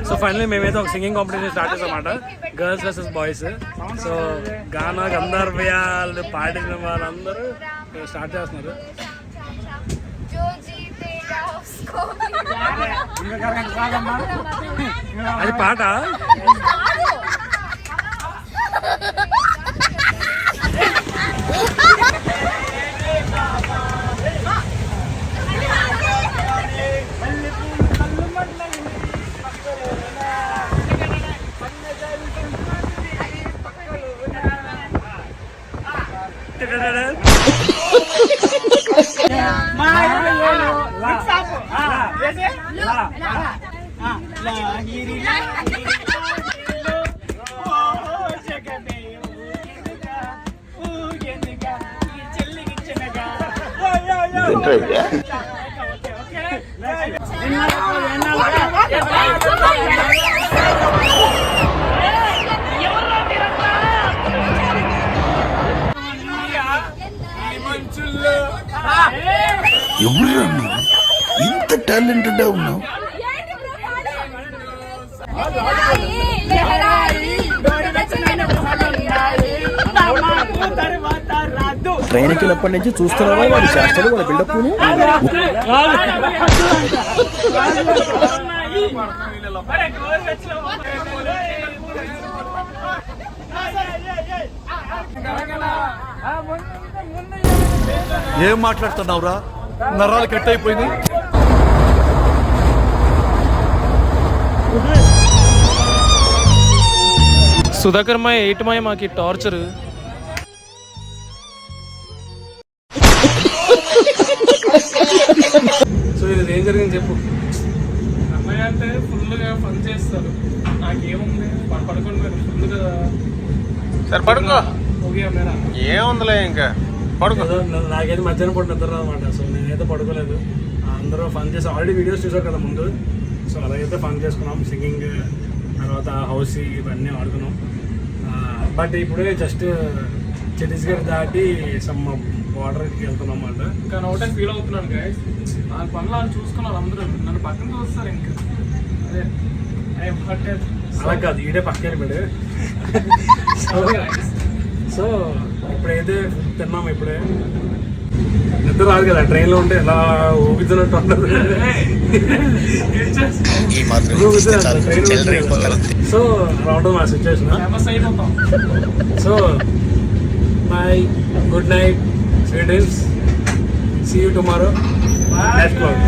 So finally మేమైతే ఒక singing competition start చేసాం అన్నమాట, గర్ల్స్ వర్సెస్ బాయ్స్. సో గానా గంధర్వ్యాలు పాడిన వాళ్ళందరూ స్టార్ట్ చేస్తున్నారు. అది పాట ఎవరు ఇంత టాలెంటెడ్ ఉన్నావు? ట్రైన్కినప్పటి నుంచి చూస్తున్నావా వాడి చేష్టలు, వాడి బిల్డప్. ఏం మాట్లాడుతున్నావురా? నరాలు కట్ అయిపోయింది. సుధాకర్ మాయ 8 మాయ మాకి టార్చర్. సో ఇది ఏం జరిగింది చెప్పు. అమ్మాయి అంటే ఫుల్గా ఫన్ చేస్తారు, నాకేముంది పడుకోండి ఫుల్గా. సరే పడుకో, ఓకే మేరా ఏముందిలే ఇంకా పడుకో. నాకైతే మధ్యాహ్నం పూట నిద్ర అనమాట. సో నేనైతే పడుకోలేదు, అందరూ ఫన్ చేసాం. ఆల్రెడీ వీడియోస్ చూసారు కదా ముందు. సో అలాగైతే ఫన్ చేసుకున్నాం, సింగింగ్ తర్వాత హౌస్ ఇవన్నీ ఆడుకున్నాం. బట్ ఇప్పుడే జస్ట్ ఛత్తీస్గఢ్ దాటి సమ్ బార్డర్కి వెళ్తున్నాం అన్నమాట. ఇంకా ఒకటే ఫీల్ అవుతున్నాను గైస్, నాకు పనులు అని చూసుకున్నారు అందరూ, నన్ను పక్కన చూస్తారు. ఇంకా అదే అలా కాదు, ఈడే పక్కన పెడు. సో ఇప్పుడైతే తిన్నాము, ఇప్పుడే నిద్ర రాదు కదా ట్రైన్లో ఉంటే, ఎలా ఊగుతున్నట్టు ఉంటుంది. సో రావడం మా situation. So bye, good night, sweet dreams, see you tomorrow. Next blog.